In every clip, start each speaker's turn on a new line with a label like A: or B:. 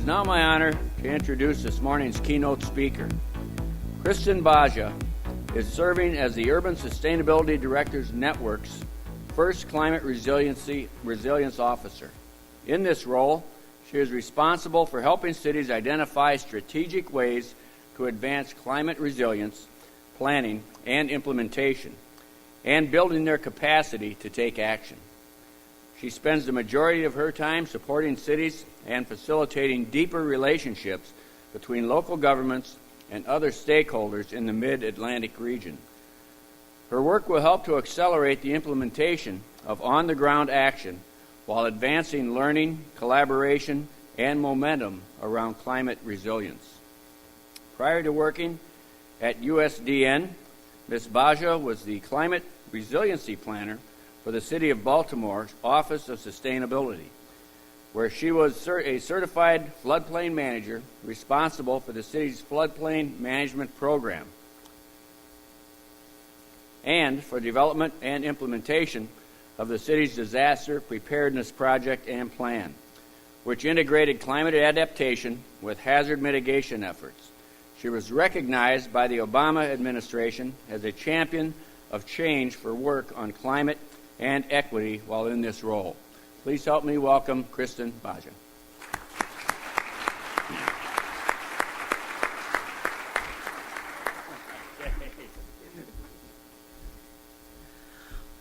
A: is now my honor to introduce this morning's keynote speaker. Kristin Baja is serving as the Urban Sustainability Directors Network's first Climate Resilience Officer. In this role, she is responsible for helping cities identify strategic ways to advance climate resilience, planning, and implementation, and building their capacity to take action. She spends the majority of her time supporting cities and facilitating deeper relationships between local governments and other stakeholders in the Mid-Atlantic region. Her work will help to accelerate the implementation of on-the-ground action while advancing learning, collaboration, and momentum around climate resilience. Prior to working at USDN, Ms. Baja was the Climate Resiliency Planner for the City of Baltimore's Office of Sustainability, where she was a certified floodplain manager responsible for the city's floodplain management program and for development and implementation of the city's disaster preparedness project and plan, which integrated climate adaptation with hazard mitigation efforts. She was recognized by the Obama administration as a champion of change for work on climate and equity while in this role. Please help me welcome Kristin Baja.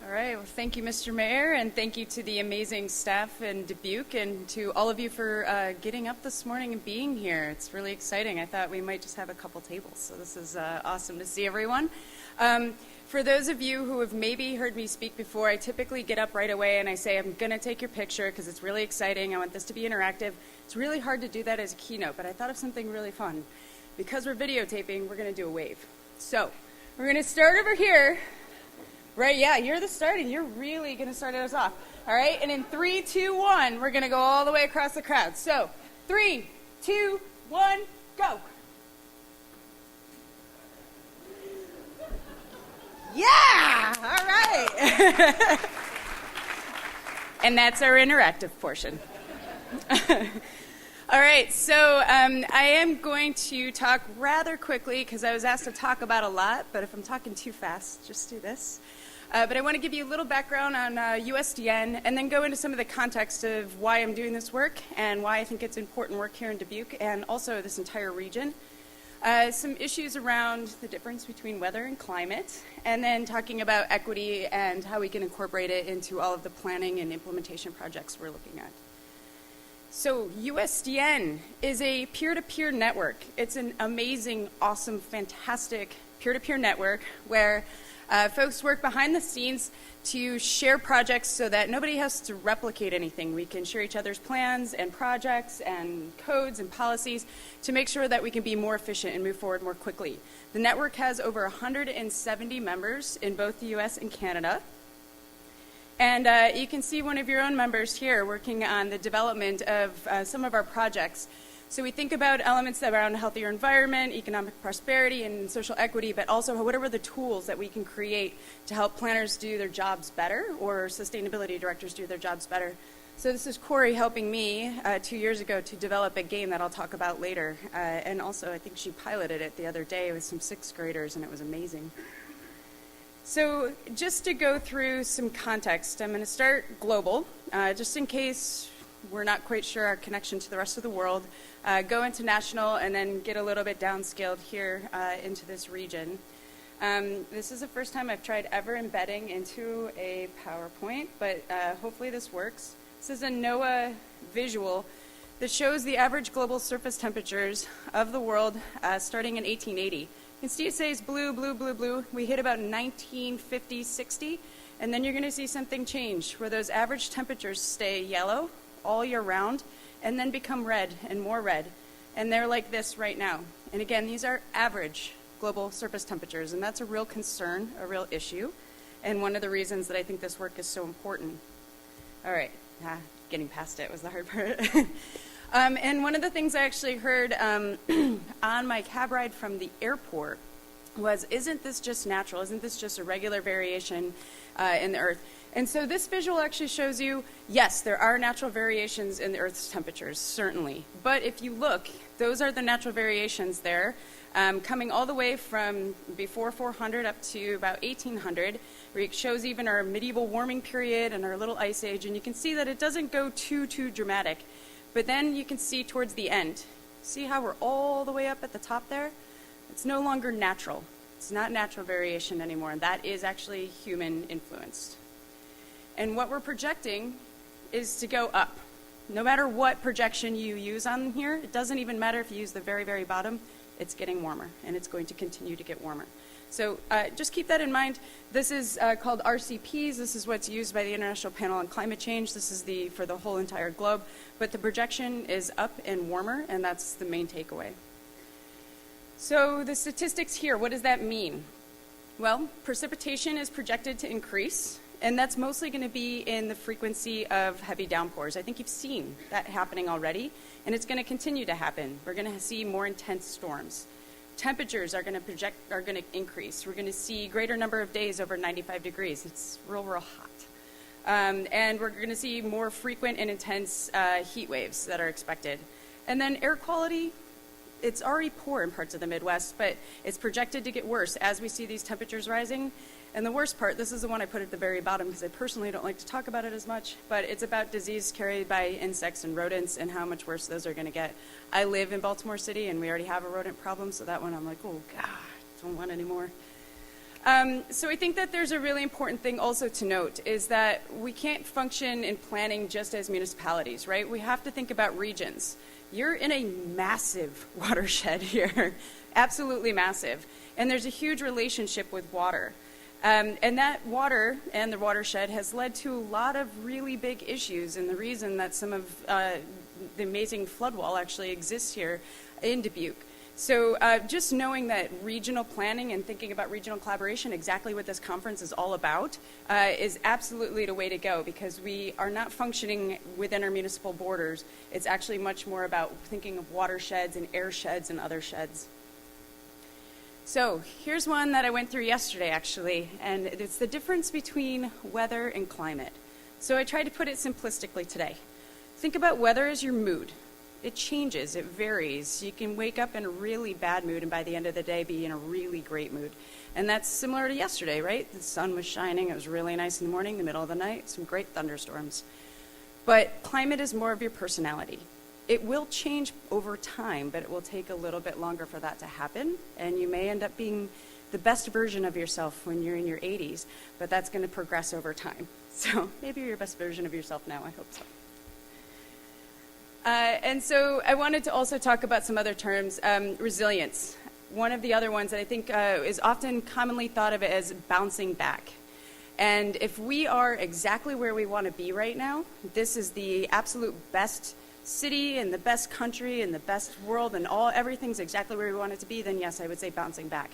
B: All right, well, thank you, Mr. Mayor, and thank you to the amazing staff in Dubuque and to all of you for getting up this morning and being here. It's really exciting. I thought we might just have a couple tables, so this is awesome to see everyone. For those of you who have maybe heard me speak before, I typically get up right away and I say, I'm going to take your picture because it's really exciting. I want this to be interactive. It's really hard to do that as a keynote, but I thought of something really fun. Because we're videotaping, we're going to do a wave. So we're going to start over here. Right, yeah, you're the starting. You're really going to start us off. All right, and in 3, 2, 1, we're going to go all the way across the crowd. So 3, 2, 1, go. Yeah! All right. And that's our interactive portion. All right, so I am going to talk rather quickly because I was asked to talk about a lot, but if I'm talking too fast, just do this. But I want to give you a little background on USDN and then go into some of the context of why I'm doing this work and why I think it's important work here in Dubuque and also this entire region. Some issues around the difference between weather and climate, and then talking about equity and how we can incorporate it into all of the planning and implementation projects we're looking at. So USDN is a peer-to-peer network. It's an amazing, awesome, fantastic peer-to-peer network where folks work behind the scenes to share projects so that nobody has to replicate anything. We can share each other's plans and projects and codes and policies to make sure that we can be more efficient and move forward more quickly. The network has over 170 members in both the US and Canada. And you can see one of your own members here working on the development of some of our projects. So we think about elements around a healthier environment, economic prosperity, and social equity, but also what are the tools that we can create to help planners do their jobs better or sustainability directors do their jobs better. So this is Corey helping me 2 years ago to develop a game that I'll talk about later. And also I think she piloted it the other day with some 6th graders, and it was amazing. So just to go through some context, I'm going to start global, just in case we're not quite sure our connection to the rest of the world, go into national, and then get a little bit downscaled here into this region. This is the first time I've tried ever embedding into a PowerPoint, but hopefully this works. This is a NOAA visual that shows the average global surface temperatures of the world starting in 1880. You can see it says blue, blue, blue, blue. We hit about 1950, 60, and then you're going to see something change where those average temperatures stay yellow all year round and then become red and more red. And they're like this right now. And again, these are average global surface temperatures, and that's a real concern, a real issue, and one of the reasons that I think this work is so important. All right, getting past it was the hard part. And one of the things I actually heard on my cab ride from the airport was, isn't this just natural? Isn't this just a regular variation in the Earth? And so this visual actually shows you, yes, there are natural variations in the Earth's temperatures, certainly. But if you look, those are the natural variations there, coming all the way from before 400 up to about 1800, where it shows even our medieval warming period and our little ice age. And you can see that it doesn't go too dramatic. But then you can see towards the end, see how we're all the way up at the top there? It's no longer natural. It's not natural variation anymore, and that is actually human influenced. And what we're projecting is to go up. No matter what projection you use on here, it doesn't even matter if you use the very bottom, it's getting warmer, and it's going to continue to get warmer. So just keep that in mind. This is called RCPs. This is what's used by the International Panel on Climate Change. This is for the whole entire globe. But the projection is up and warmer, and that's the main takeaway. So the statistics here, what does that mean? Well, precipitation is projected to increase, and that's mostly going to be in the frequency of heavy downpours. I think you've seen that happening already, and it's going to continue to happen. We're going to see more intense storms. Temperatures are going to increase. We're going to see greater number of days over 95 degrees. It's real hot. And we're going to see more frequent and intense heat waves that are expected. And then air quality, it's already poor in parts of the Midwest, but it's projected to get worse as we see these temperatures rising. And the worst part, this is the one I put at the very bottom because I personally don't like to talk about it as much, but it's about disease carried by insects and rodents and how much worse those are going to get. I live in Baltimore City, and we already have a rodent problem, so that one I'm like, oh, God, don't want any more. So I think that there's a really important thing also to note is that we can't function in planning just as municipalities, right? We have to think about regions. You're in a massive watershed here, absolutely massive. And there's a huge relationship with water. And that water and the watershed has led to a lot of really big issues, and the reason that some of the amazing flood wall actually exists here in Dubuque. So just knowing that regional planning and thinking about regional collaboration, exactly what this conference is all about, is absolutely the way to go, because we are not functioning within our municipal borders. It's actually much more about thinking of watersheds and air sheds and other sheds. So here's one that I went through yesterday, actually, and it's the difference between weather and climate. So I tried to put it simplistically today. Think about weather as your mood. It changes, it varies. You can wake up in a really bad mood and by the end of the day be in a really great mood. And that's similar to yesterday, right? The sun was shining, it was really nice in the morning, the middle of the night, some great thunderstorms. But climate is more of your personality. It will change over time, but it will take a little bit longer for that to happen. And you may end up being the best version of yourself when you're in your 80s, but that's going to progress over time. So maybe you're your best version of yourself now, I hope so. And so I wanted to also talk about some other terms. Resilience. One of the other ones that I think is often commonly thought of as bouncing back. And if we are exactly where we want to be right now, this is the absolute best city and the best country and the best world and everything's exactly where we want it to be, then yes, I would say bouncing back.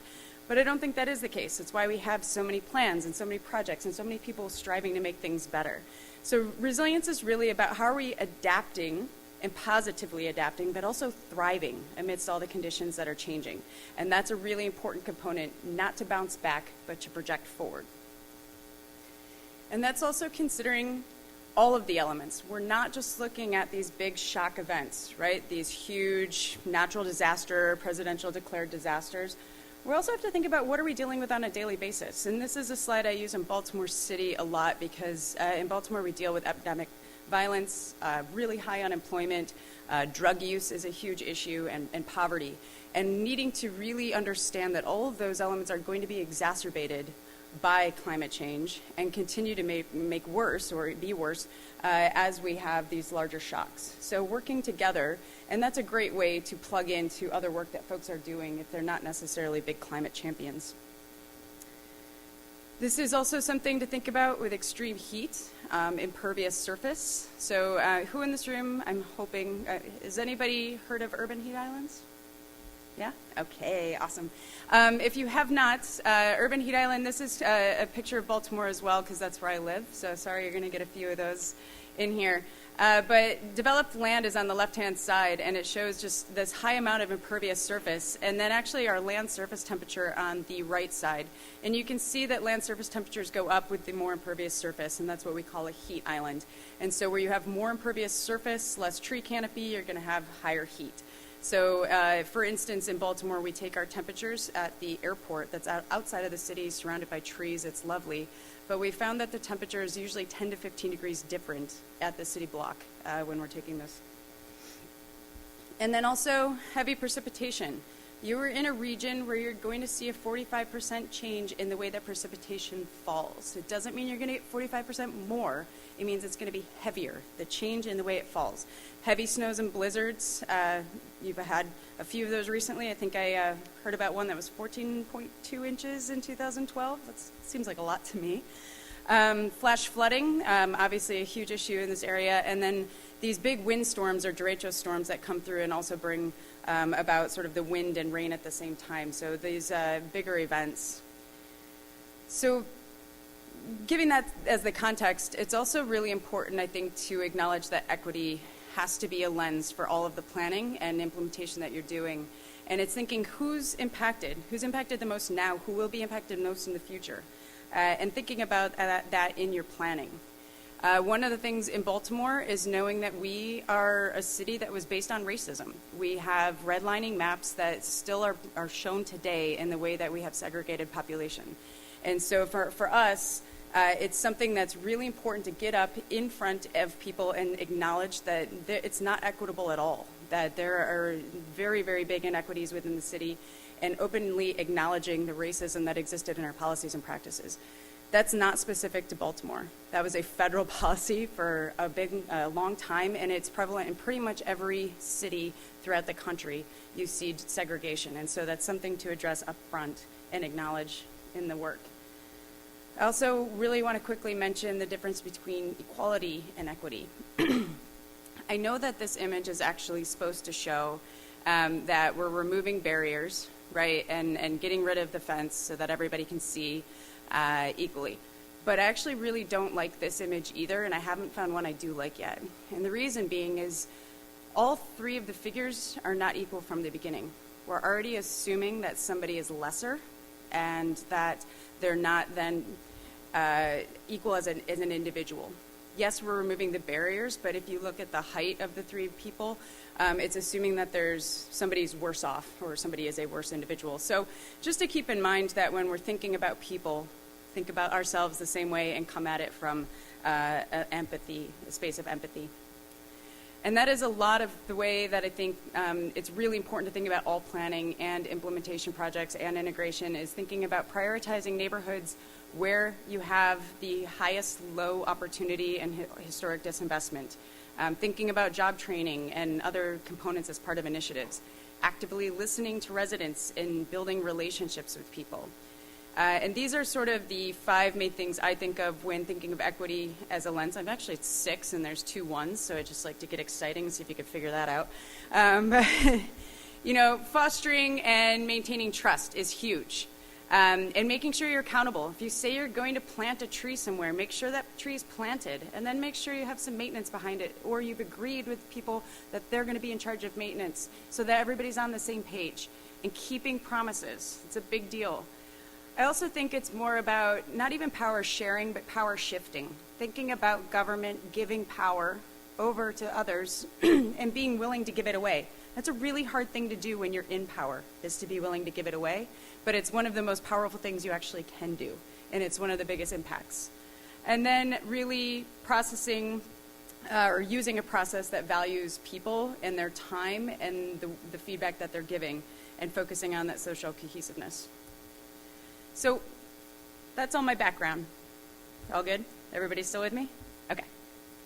B: But I don't think that is the case. It's why we have so many plans and so many projects and so many people striving to make things better. So resilience is really about how are we adapting and positively adapting, but also thriving amidst all the conditions that are changing. And that's a really important component, not to bounce back, but to project forward. And that's also considering all of the elements. We're not just looking at these big shock events, right? These huge natural disaster, presidential declared disasters. We also have to think about what are we dealing with on a daily basis. And this is a slide I use in Baltimore City a lot because in Baltimore we deal with epidemic violence, really high unemployment, drug use is a huge issue, and poverty. And needing to really understand that all of those elements are going to be exacerbated by climate change and continue to make worse or be worse as we have these larger shocks. So working together, and that's a great way to plug into other work that folks are doing if they're not necessarily big climate champions. This is also something to think about with extreme heat, impervious surface. So who in this room, I'm hoping, has anybody heard of urban heat islands? Yeah? Okay, awesome. If you have not, urban heat island, this is a picture of Baltimore as well because that's where I live. So sorry, you're going to get a few of those in here. But developed land is on the left-hand side, and it shows just this high amount of impervious surface, and then actually our land surface temperature on the right side. And you can see that land surface temperatures go up with the more impervious surface, and that's what we call a heat island. And so where you have more impervious surface, less tree canopy, you're going to have higher heat. So, for instance, in Baltimore, we take our temperatures at the airport that's outside of the city, surrounded by trees. It's lovely. But we found that the temperature is usually 10 to 15 degrees different at the city block when we're taking this. And then also heavy precipitation. You are in a region where you're going to see a 45% change in the way that precipitation falls. It doesn't mean you're going to get 45% more. It means it's going to be heavier, the change in the way it falls. Heavy snows and blizzards, you've had a few of those recently. I think I heard about one that was 14.2 inches in 2012. That seems like a lot to me. Flash flooding, obviously a huge issue in this area. And then these big windstorms or derecho storms that come through and also bring about sort of the wind and rain at the same time. So these bigger events. So giving that as the context, it's also really important, I think, to acknowledge that equity has to be a lens for all of the planning and implementation that you're doing. And it's thinking who's impacted the most now, who will be impacted most in the future, and thinking about that in your planning. One of the things in Baltimore is knowing that we are a city that was based on racism. We have redlining maps that still are shown today in the way that we have segregated population. And so for us, it's something that's really important to get up in front of people and acknowledge that it's not equitable at all, that there are very, very big inequities within the city, and openly acknowledging the racism that existed in our policies and practices. That's not specific to Baltimore. That was a federal policy for a long time, and it's prevalent in pretty much every city throughout the country. You see segregation, and so that's something to address up front and acknowledge in the work. I also really want to quickly mention the difference between equality and equity. I know that this image is actually supposed to show that we're removing barriers, right, and getting rid of the fence so that everybody can see equally. But I actually really don't like this image either, and I haven't found one I do like yet. And the reason being is all three of the figures are not equal from the beginning. We're already assuming that somebody is lesser and that they're not then equal as an individual. Yes, we're removing the barriers, but if you look at the height of the three people, it's assuming that somebody's worse off or somebody is a worse individual. So just to keep in mind that when we're thinking about people, think about ourselves the same way and come at it from empathy, a space of empathy. And that is a lot of the way that I think it's really important to think about all planning and implementation projects and integration is thinking about prioritizing neighborhoods where you have the highest low opportunity and historic disinvestment. Thinking about job training and other components as part of initiatives. Actively listening to residents and building relationships with people. And these are sort of the 5 main things I think of when thinking of equity as a lens. Actually, it's 6, and there's 2 ones, so I just like to get exciting and see if you could figure that out. Fostering and maintaining trust is huge. And making sure you're accountable. If you say you're going to plant a tree somewhere, make sure that tree is planted, and then make sure you have some maintenance behind it, or you've agreed with people that they're going to be in charge of maintenance so that everybody's on the same page. And keeping promises. It's a big deal. I also think it's more about not even power sharing, but power shifting. Thinking about government giving power over to others and being willing to give it away. That's a really hard thing to do when you're in power, is to be willing to give it away. But it's one of the most powerful things you actually can do. And it's one of the biggest impacts. And then really processing or using a process that values people and their time and the feedback that they're giving and focusing on that social cohesiveness. So that's all my background. All good? Everybody still with me? Okay.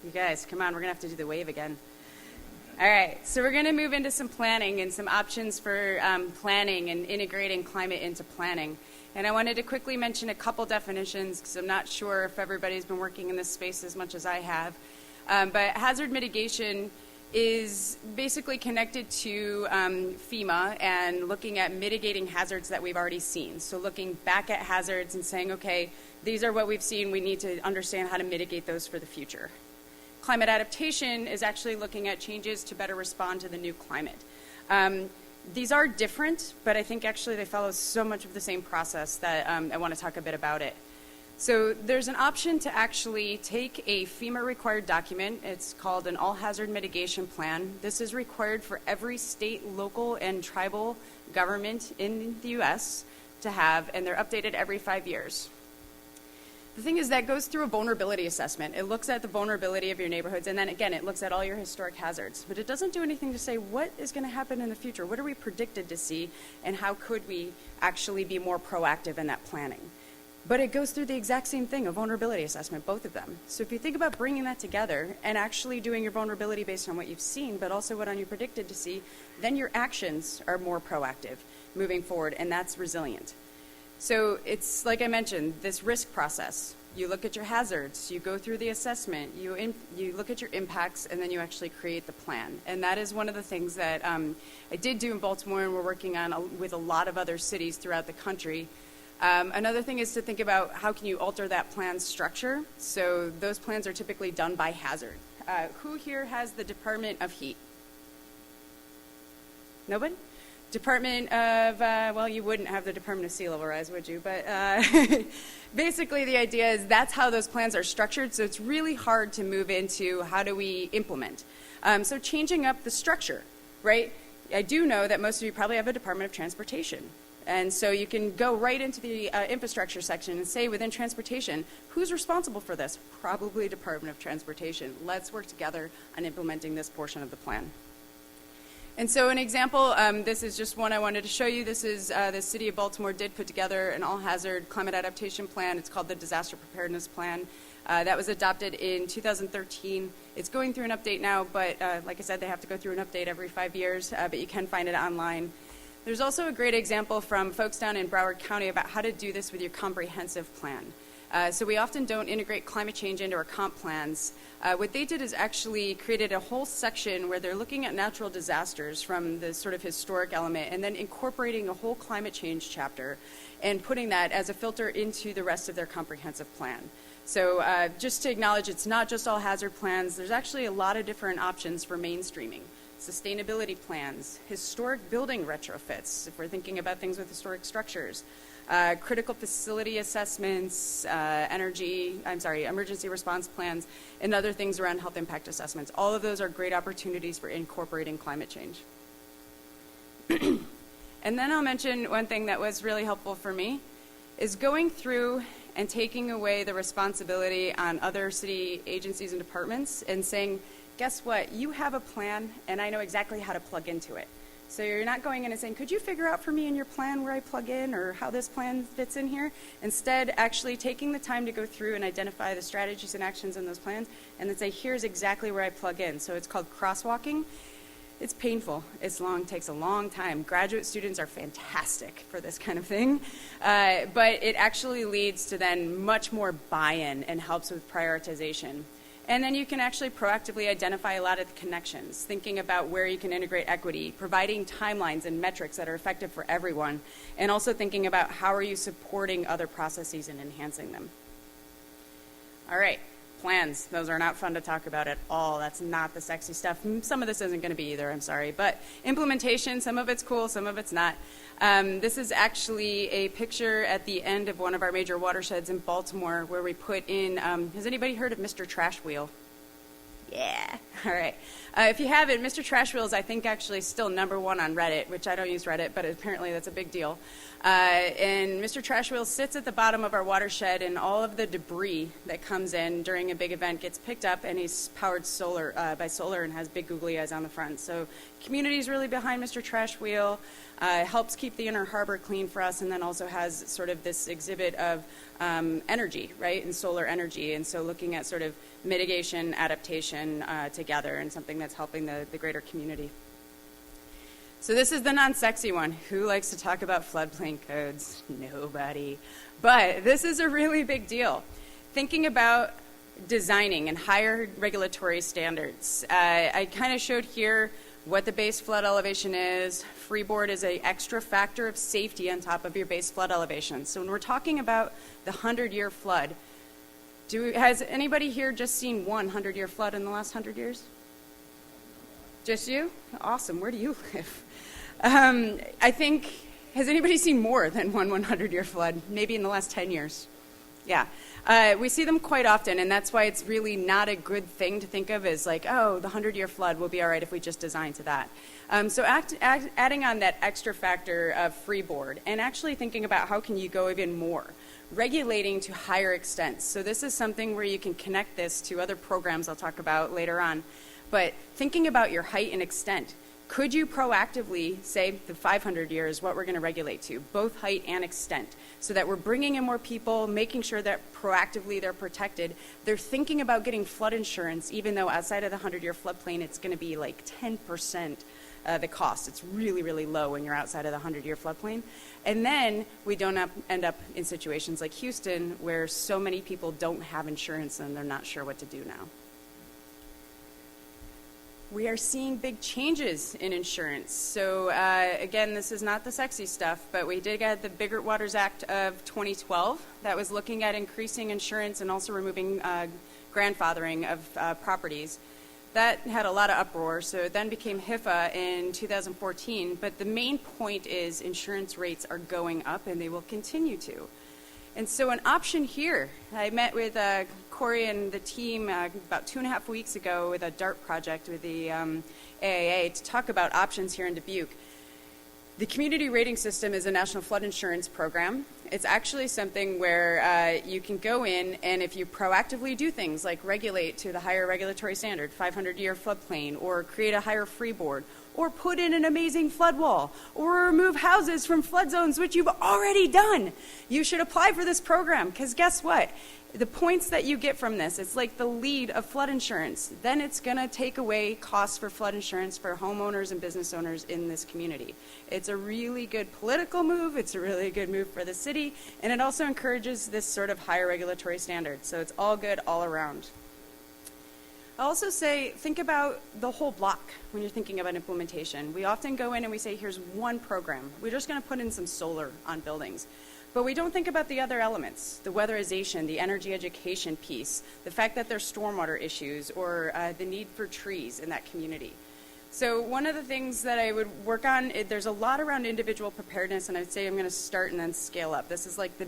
B: You guys, come on, we're going to have to do the wave again. All right, so we're going to move into some planning and some options for planning and integrating climate into planning. And I wanted to quickly mention a couple definitions because I'm not sure if everybody's been working in this space as much as I have. But hazard mitigation is basically connected to FEMA and looking at mitigating hazards that we've already seen. So looking back at hazards and saying, okay, these are what we've seen. We need to understand how to mitigate those for the future. Climate adaptation is actually looking at changes to better respond to the new climate. These are different, but I think actually they follow so much of the same process that I want to talk a bit about it. So there's an option to actually take a FEMA-required document. It's called an all-hazard mitigation plan. This is required for every state, local, and tribal government in the U.S. to have, and they're updated every 5 years. The thing is that goes through a vulnerability assessment. It looks at the vulnerability of your neighborhoods, and then again, it looks at all your historic hazards. But it doesn't do anything to say what is going to happen in the future. What are we predicted to see, and how could we actually be more proactive in that planning? But it goes through the exact same thing, a vulnerability assessment, both of them. So if you think about bringing that together and actually doing your vulnerability based on what you've seen, but also what you're predicted to see, then your actions are more proactive moving forward, and that's resilient. So it's, like I mentioned, this risk process. You look at your hazards, you go through the assessment, you look at your impacts, and then you actually create the plan. And that is one of the things that I did do in Baltimore, and we're working on with a lot of other cities throughout the country. Another thing is to think about how can you alter that plan structure. So those plans are typically done by hazard. Who here has the Department of Heat? Nobody? Department of, well, you wouldn't have the Department of Sea Level Rise, would you? But basically the idea is that's how those plans are structured, so it's really hard to move into how do we implement. So changing up the structure, right? I do know that most of you probably have a Department of Transportation. And so you can go right into the infrastructure section and say within transportation, who's responsible for this? Probably Department of Transportation. Let's work together on implementing this portion of the plan. And so an example, this is just one I wanted to show you. This is the city of Baltimore did put together an all-hazard climate adaptation plan. It's called the Disaster Preparedness Plan. That was adopted in 2013. It's going through an update now, but like I said, they have to go through an update every 5 years, but you can find it online. There's also a great example from folks down in Broward County about how to do this with your comprehensive plan. So we often don't integrate climate change into our comp plans. What they did is actually created a whole section where they're looking at natural disasters from the sort of historic element and then incorporating a whole climate change chapter and putting that as a filter into the rest of their comprehensive plan. So just to acknowledge, it's not just all hazard plans. There's actually a lot of different options for mainstreaming. Sustainability plans, historic building retrofits, if we're thinking about things with historic structures, critical facility assessments, emergency response plans, and other things around health impact assessments. All of those are great opportunities for incorporating climate change. And then I'll mention one thing that was really helpful for me is going through and taking away the responsibility on other city agencies and departments and saying, guess what? You have a plan, and I know exactly how to plug into it. So you're not going in and saying, could you figure out for me in your plan where I plug in or how this plan fits in here? Instead, actually taking the time to go through and identify the strategies and actions in those plans and then say, here's exactly where I plug in. So it's called crosswalking. It's painful. It's long, takes a long time. Graduate students are fantastic for this kind of thing. But it actually leads to then much more buy-in and helps with prioritization. And then you can actually proactively identify a lot of the connections, thinking about where you can integrate equity, providing timelines and metrics that are effective for everyone, and also thinking about how are you supporting other processes and enhancing them. All right, plans. Those are not fun to talk about at all. That's not the sexy stuff. Some of this isn't going to be either, I'm sorry. But implementation, some of it's cool, some of it's not. This is actually a picture at the end of one of our major watersheds in Baltimore where we put in, has anybody heard of Mr. Trash Wheel? Yeah, all right. If you haven't, Mr. Trash Wheel is, I think, actually still #1 on Reddit, which I don't use Reddit, but apparently that's a big deal. And Mr. Trash Wheel sits at the bottom of our watershed, and all of the debris that comes in during a big event gets picked up, and he's powered by solar and has big googly eyes on the front. So community is really behind Mr. Trash Wheel, helps keep the inner harbor clean for us, and then also has sort of this exhibit of energy, right, and solar energy. And so looking at sort of mitigation, adaptation together, and something that's helping the greater community. So this is the non-sexy one. Who likes to talk about floodplain codes? Nobody. But this is a really big deal. Thinking about designing and higher regulatory standards. I kind of showed here what the base flood elevation is. Freeboard is an extra factor of safety on top of your base flood elevation. So when we're talking about the 100-year flood, Has anybody here just seen one 100-year flood in the last 100 years? Just you? Awesome. Where do you live? I think, has anybody seen more than one 100-year flood? Maybe in the last 10 years. Yeah. We see them quite often, and that's why it's really not a good thing to think of as like, oh, the 100-year flood will be all right if we just design to that. So adding on that extra factor of freeboard and actually thinking about how can you go even more. Regulating to higher extents. So this is something where you can connect this to other programs I'll talk about later on. But thinking about your height and extent, could you proactively say the 500 years what we're going to regulate to, both height and extent, so that we're bringing in more people, making sure that proactively they're protected. They're thinking about getting flood insurance, even though outside of the 100-year floodplain, it's going to be like 10% the cost. It's really, really low when you're outside of the 100-year floodplain. And then we don't end up in situations like Houston where so many people don't have insurance and they're not sure what to do now. We are seeing big changes in insurance. So again, this is not the sexy stuff, but we did get the Bigger Waters Act of 2012 that was looking at increasing insurance and also removing grandfathering of properties. That had a lot of uproar, so it then became HIFA in 2014. But the main point is insurance rates are going up, and they will continue to. And so an option here, I met with Corey and the team about 2.5 weeks ago with a DART project with the AAA to talk about options here in Dubuque. The community rating system is a national flood insurance program. It's actually something where you can go in, and if you proactively do things like regulate to the higher regulatory standard, 500-year floodplain, or create a higher freeboard, or put in an amazing flood wall, or remove houses from flood zones, which you've already done, you should apply for this program, because guess what? The points that you get from this, it's like the lead of flood insurance. Then it's going to take away costs for flood insurance for homeowners and business owners in this community. It's a really good political move. It's a really good move for the city. And it also encourages this sort of higher regulatory standard. So it's all good all around. I also say, think about the whole block when you're thinking about implementation. We often go in and we say, here's one program. We're just going to put in some solar on buildings. But we don't think about the other elements, the weatherization, the energy education piece, the fact that there's stormwater issues, or the need for trees in that community. So one of the things that I would work on, there's a lot around individual preparedness, and I'd say I'm going to start and then scale up. This is like the,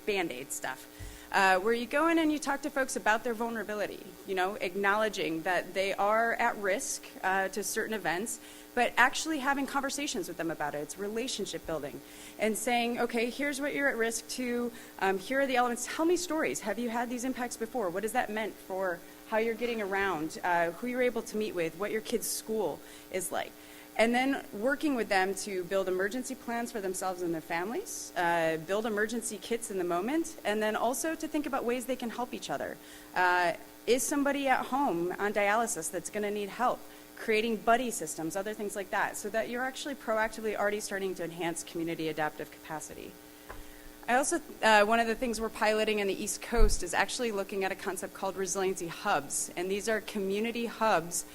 B: Band-Aid stuff. Where you go in and you talk to folks about their vulnerability, acknowledging that they are at risk to certain events, but actually having conversations with them about it. It's relationship building and saying, okay, here's what you're at risk to. Here are the elements. Tell me stories. Have you had these impacts before? What has that meant for how you're getting around, who you're able to meet with, what your kid's school is like? And then working with them to build emergency plans for themselves and their families, build emergency kits in the moment, and then also to think about ways they can help each other. Is somebody at home on dialysis that's going to need help? Creating buddy systems, other things like that, so that you're actually proactively already starting to enhance community adaptive capacity. I also, one of the things we're piloting in the East Coast is actually looking at a concept called Resiliency Hubs, and these are community hubs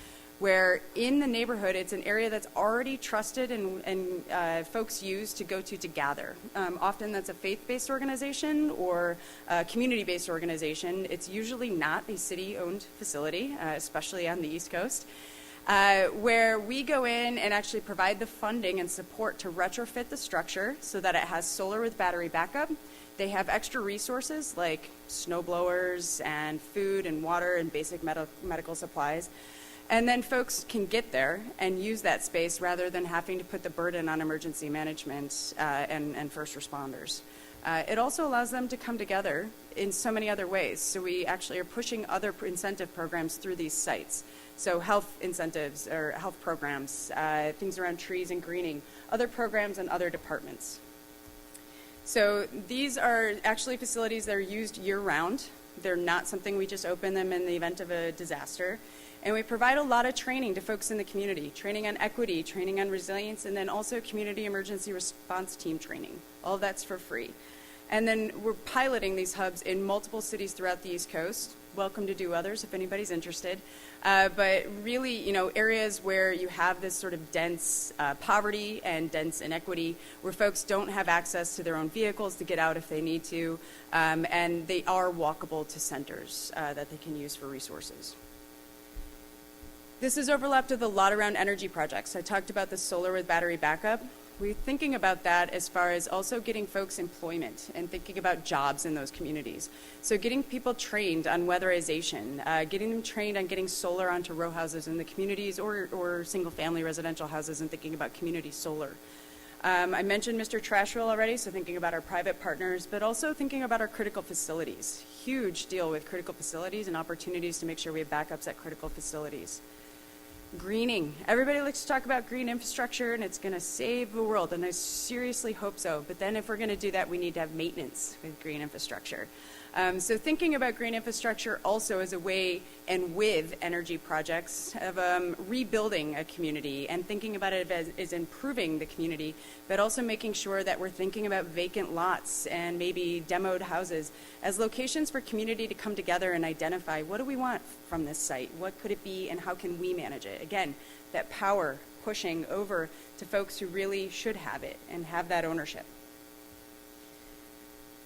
B: where in the neighborhood, it's an area that's already trusted and folks use to go to gather. Often that's a faith-based organization or a community-based organization. It's usually not a city-owned facility, especially on the East Coast, where we go in and actually provide the funding and support to retrofit the structure so that it has solar with battery backup. They have extra resources like snow blowers and food and water and basic medical supplies. And then folks can get there and use that space rather than having to put the burden on emergency management and first responders. It also allows them to come together in so many other ways. So we actually are pushing other incentive programs through these sites. So health incentives or health programs, things around trees and greening, other programs and other departments. So these are actually facilities that are used year-round. They're not something we just open them in the event of a disaster. And we provide a lot of training to folks in the community, training on equity, training on resilience, and then also community emergency response team training. All of that's for free. And then we're piloting these hubs in multiple cities throughout the East Coast. welcome to do others if anybody's interested. But really, areas where you have this sort of dense poverty and dense inequity, where folks don't have access to their own vehicles to get out if they need to, and they are walkable to centers that they can use for resources. This is overlapped with a lot around energy projects. I talked about the solar with battery backup. We're thinking about that as far as also getting folks employment and thinking about jobs in those communities. So getting people trained on weatherization, getting them trained on getting solar onto row houses in the communities or single-family residential houses and thinking about community solar. I mentioned Mr. Trashwell already, so thinking about our private partners, but also thinking about our critical facilities. Huge deal with critical facilities and opportunities to make sure we have backups at critical facilities. Greening. Everybody likes to talk about green infrastructure and it's going to save the world, and I seriously hope so. But then if we're going to do that, we need to have maintenance with green infrastructure. So thinking about green infrastructure also as a way and with energy projects of rebuilding a community and thinking about it as improving the community, but also making sure that we're thinking about vacant lots and maybe demoed houses as locations for community to come together and identify what do we want from this site, what could it be, and how can we manage it. Again, that power pushing over to folks who really should have it and have that ownership.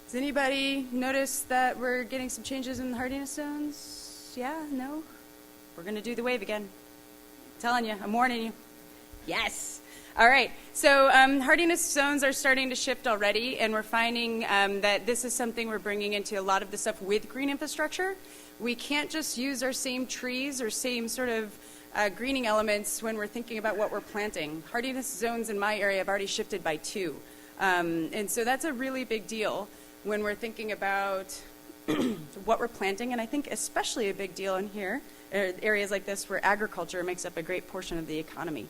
B: Does anybody notice that we're getting some changes in the hardiness zones? Yeah? No? We're going to do the wave again. I'm telling you. I'm warning you. Yes. All right. So hardiness zones are starting to shift already, and we're finding that this is something we're bringing into a lot of the stuff with green infrastructure. We can't just use our same trees or same sort of greening elements when we're thinking about what we're planting. Hardiness zones in my area have already shifted by 2. And so that's a really big deal when we're thinking about what we're planting, and I think especially a big deal in here, areas like this where agriculture makes up a great portion of the economy.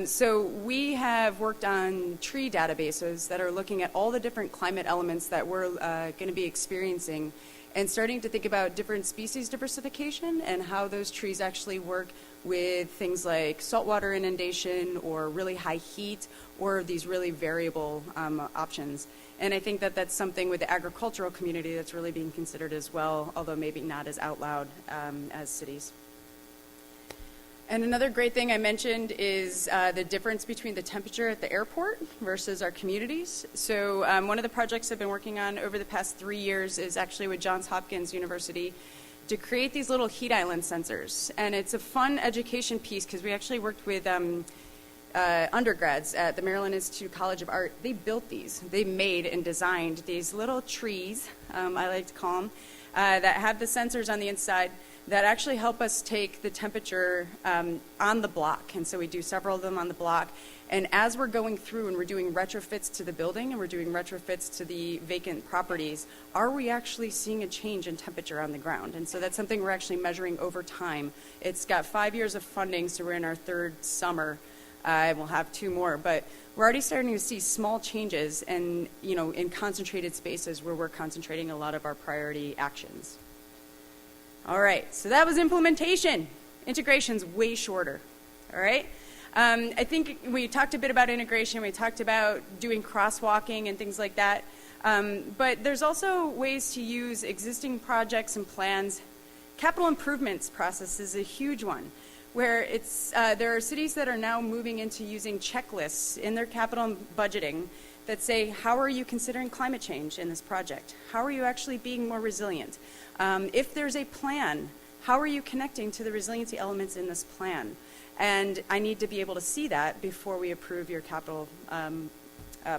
B: So we have worked on tree databases that are looking at all the different climate elements that we're going to be experiencing and starting to think about different species diversification and how those trees actually work with things like saltwater inundation or really high heat or these really variable options. And I think that that's something with the agricultural community that's really being considered as well, although maybe not as out loud as cities. And another great thing I mentioned is the difference between the temperature at the airport versus our communities. So one of the projects I've been working on over the past 3 years is actually with Johns Hopkins University to create these little heat island sensors. And it's a fun education piece because we actually worked with undergrads at the Maryland Institute College of Art. They built these. They made and designed these little trees, I like to call them, that have the sensors on the inside that actually help us take the temperature on the block. And so we do several of them on the block. And as we're going through and we're doing retrofits to the building and we're doing retrofits to the vacant properties, are we actually seeing a change in temperature on the ground? And so that's something we're actually measuring over time. It's got 5 years of funding, so we're in our 3rd summer. We'll have 2 more, but we're already starting to see small changes and, in concentrated spaces where we're concentrating a lot of our priority actions. All right, so that was implementation. Integration's way shorter, all right? I think we talked a bit about integration. We talked about doing crosswalking and things like that. But there's also ways to use existing projects and plans. Capital improvements process is a huge one, where there are cities that are now moving into using checklists in their capital budgeting that say, how are you considering climate change in this project? How are you actually being more resilient? If there's a plan, how are you connecting to the resiliency elements in this plan? And I need to be able to see that before we approve your capital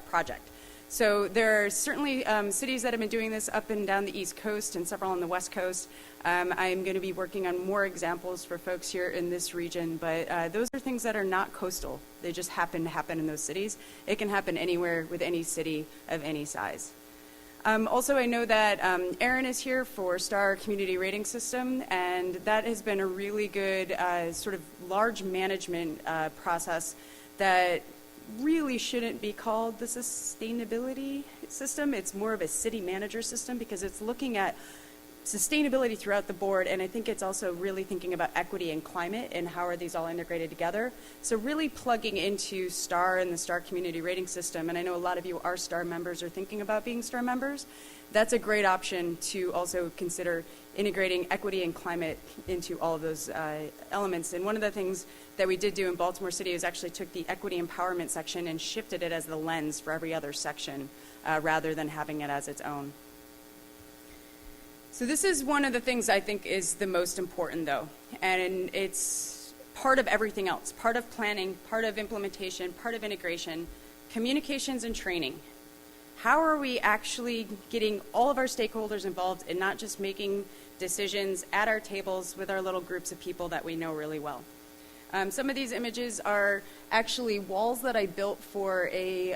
B: project. So there are certainly cities that have been doing this up and down the East Coast and several on the West Coast. I'm going to be working on more examples for folks here in this region, but those are things that are not coastal. They just happen to happen in those cities. It can happen anywhere with any city of any size. Also, I know that Erin is here for STAR Community Rating System, and that has been a really good sort of large management process that really shouldn't be called the sustainability system. It's more of a city manager system because it's looking at sustainability throughout the board, and I think it's also really thinking about equity and climate and how are these all integrated together. So really plugging into STAR and the STAR community rating system, and I know a lot of you are STAR members or thinking about being STAR members. That's a great option to also consider integrating equity and climate into all of those elements. And one of the things that we did do in Baltimore City is actually took the equity empowerment section and shifted it as the lens for every other section rather than having it as its own. So this is one of the things I think is the most important, though, and it's part of everything else, part of planning, part of implementation, part of integration, communications and training. How are we actually getting all of our stakeholders involved and not just making decisions at our tables with our little groups of people that we know really well? Some of these images are actually walls that I built for a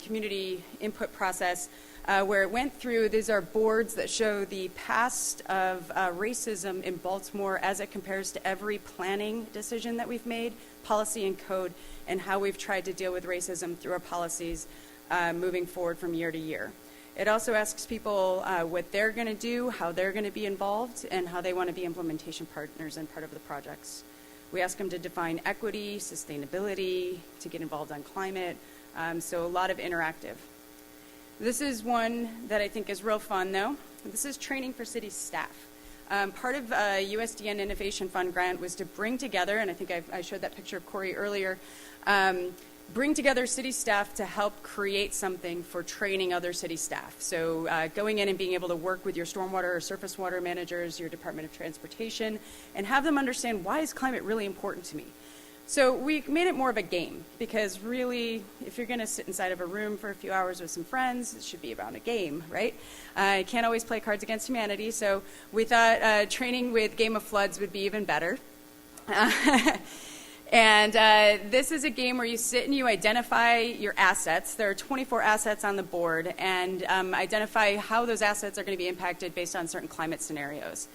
B: community input process where it went through. These are boards that show the past of racism in Baltimore as it compares to every planning decision that we've made, policy and code, and how we've tried to deal with racism through our policies moving forward from year to year. It also asks people what they're going to do, how they're going to be involved, and how they want to be implementation partners and part of the projects. We ask them to define equity, sustainability, to get involved on climate, so a lot of interactive. This is one that I think is real fun, though. This is training for city staff. Part of USDN Innovation Fund grant was to bring together, and I think I showed that picture of Corey earlier, bring together city staff to help create something for training other city staff. So going in and being able to work with your stormwater or surface water managers, your Department of Transportation, and have them understand, why is climate really important to me? So we made it more of a game, because really, if you're going to sit inside of a room for a few hours with some friends, it should be around a game, right? You can't always play Cards Against Humanity, so we thought training with Game of Floods would be even better. And this is a game where you sit and you identify your assets. There are 24 assets on the board, and identify how those assets are going to be impacted based on certain climate scenarios.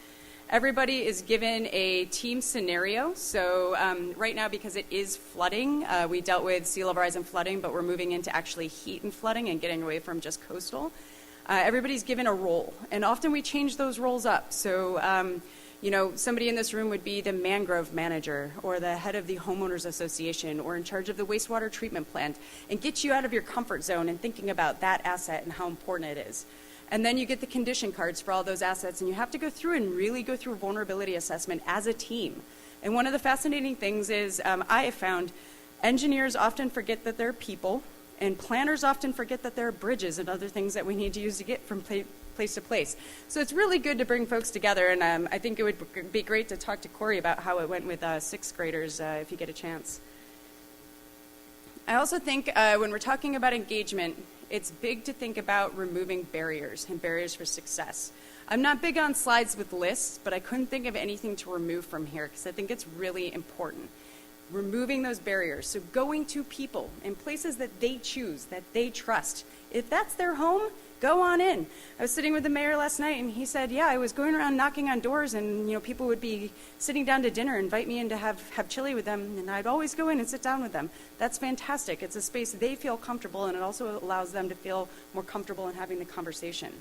B: Everybody is given a team scenario. So right now, because it is flooding, we dealt with sea level rise and flooding, but we're moving into actually heat and flooding and getting away from just coastal. Everybody's given a role, and often we change those roles up. So you know, somebody in this room would be the mangrove manager or the head of the homeowners association or in charge of the wastewater treatment plant, and get you out of your comfort zone and thinking about that asset and how important it is. And then you get the condition cards for all those assets, and you have to go through and really go through a vulnerability assessment as a team. And one of the fascinating things is I have found engineers often forget that they're people, and planners often forget that there are bridges and other things that we need to use to get from place to place. So it's really good to bring folks together, and I think it would be great to talk to Corey about how it went with sixth graders if you get a chance. I also think when we're talking about engagement, it's big to think about removing barriers and barriers for success. I'm not big on slides with lists, but I couldn't think of anything to remove from here because I think it's really important. Removing those barriers, so going to people in places that they choose, that they trust. If that's their home, go on in. I was sitting with the mayor last night, and he said, yeah, I was going around knocking on doors, and you know, people would be sitting down to dinner, invite me in to have chili with them, and I'd always go in and sit down with them. That's fantastic. It's a space they feel comfortable, and it also allows them to feel more comfortable in having the conversation.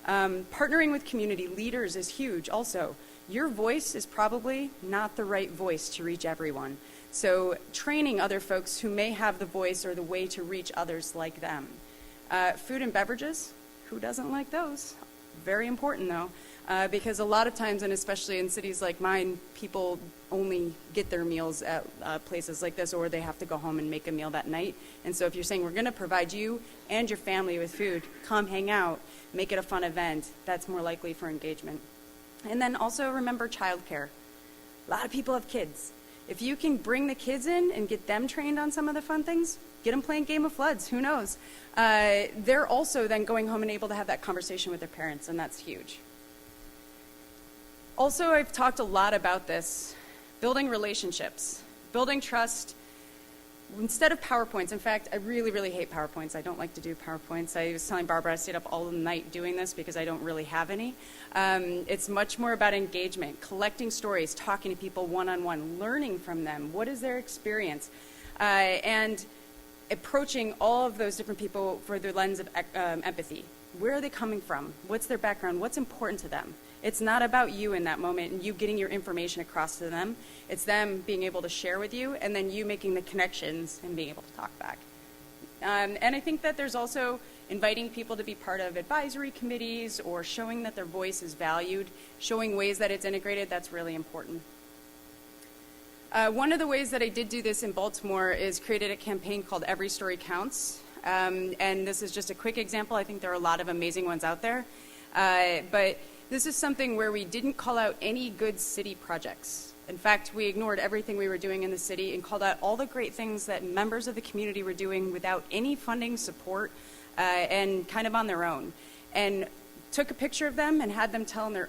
B: Partnering with community leaders is huge also. Your voice is probably not the right voice to reach everyone. So training other folks who may have the voice or the way to reach others like them. Food and beverages, who doesn't like those? Very important though, because a lot of times, and especially in cities like mine, people only get their meals at places like this, or they have to go home and make a meal that night. And so if you're saying we're going to provide you and your family with food, come hang out, make it a fun event, that's more likely for engagement. And then also remember childcare. A lot of people have kids. If you can bring the kids in and get them trained on some of the fun things, get them playing Game of Floods, who knows? They're also then going home and able to have that conversation with their parents, and that's huge. Also, I've talked a lot about this, building relationships, building trust. Instead of PowerPoints, in fact, I really, really hate PowerPoints. I don't like to do PowerPoints. I was telling Barbara I stayed up all night doing this because I don't really have any. It's much more about engagement, collecting stories, talking to people one-on-one, learning from them. What is their experience? And approaching all of those different people for the lens of empathy. Where are they coming from? What's their background? What's important to them? It's not about you in that moment and you getting your information across to them. It's them being able to share with you and then you making the connections and being able to talk back. And I think that there's also inviting people to be part of advisory committees or showing that their voice is valued, showing ways that it's integrated. That's really important. One of the ways that I did do this in Baltimore is created a campaign called Every Story Counts. And this is just a quick example. I think there are a lot of amazing ones out there. But this is something where we didn't call out any good city projects. In fact, we ignored everything we were doing in the city and called out all the great things that members of the community were doing without any funding support and kind of on their own. And took a picture of them and had them tell in their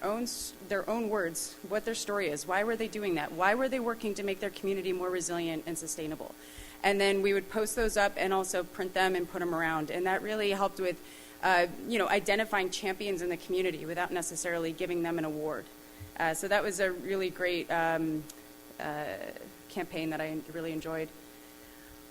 B: own words what their story is. Why were they doing that? Why were they working to make their community more resilient and sustainable? And then we would post those up and also print them and put them around. And that really helped with identifying champions in the community without necessarily giving them an award. So that was a really great campaign that I really enjoyed.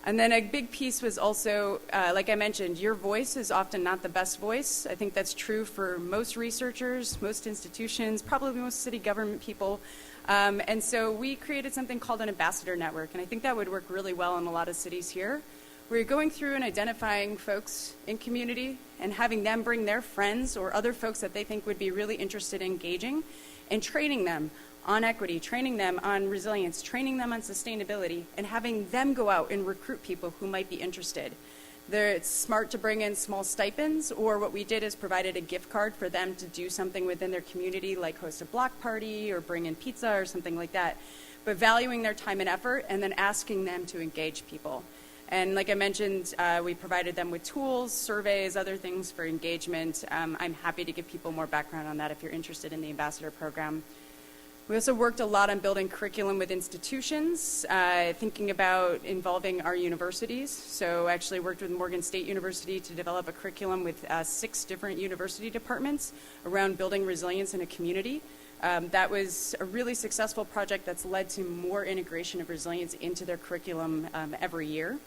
B: And then a big piece was also, like I mentioned, your voice is often not the best voice. I think that's true for most researchers, most institutions, probably most city government people. And so we created something called an ambassador network, and I think that would work really well in a lot of cities here. We're going through and identifying folks in community and having them bring their friends or other folks that they think would be really interested in engaging and training them on equity, training them on resilience, training them on sustainability, and having them go out and recruit people who might be interested. It's smart to bring in small stipends, or what we did is provided a gift card for them to do something within their community, like host a block party or bring in pizza or something like that, but valuing their time and effort and then asking them to engage people. And like I mentioned, we provided them with tools, surveys, other things for engagement. I'm happy to give people more background on that if you're interested in the ambassador program. We also worked a lot on building curriculum with institutions, thinking about involving our universities. So actually worked with Morgan State University to develop a curriculum with 6 different university departments around building resilience in a community. That was a really successful project that's led to more integration of resilience into their curriculum every year.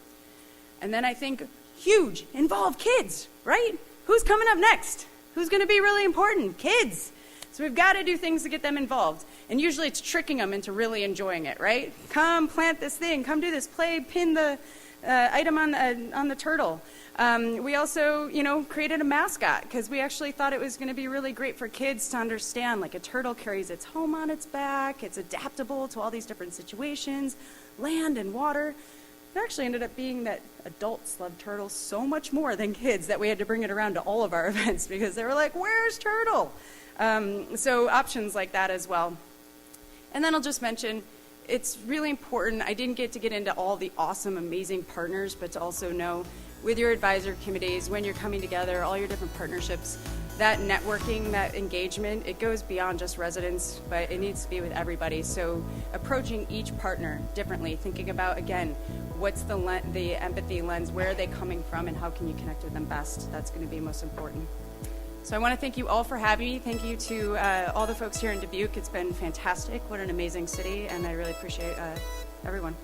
B: And then I think, huge, involve kids, right? Who's coming up next? Who's going to be really important? Kids. So we've got to do things to get them involved. And usually it's tricking them into really enjoying it, right? Come plant this thing, come do this, play, pin the item on the turtle. We also, created a mascot because we actually thought it was going to be really great for kids to understand, like a turtle carries its home on its back, it's adaptable to all these different situations, land and water. It actually ended up being that adults love turtles so much more than kids that we had to bring it around to all of our events because they were like, where's Turtle? So options like that as well. And then I'll just mention, it's really important. I didn't get into all the awesome, amazing partners, but to also know with your advisor committees, when you're coming together, all your different partnerships, that networking, that engagement, it goes beyond just residents, but it needs to be with everybody. So approaching each partner differently, thinking about, again, what's the empathy lens, where are they coming from, and how can you connect with them best? That's going to be most important. So I want to thank you all for having me. Thank you to all the folks here in Dubuque. It's been fantastic. What an amazing city, and I really appreciate everyone.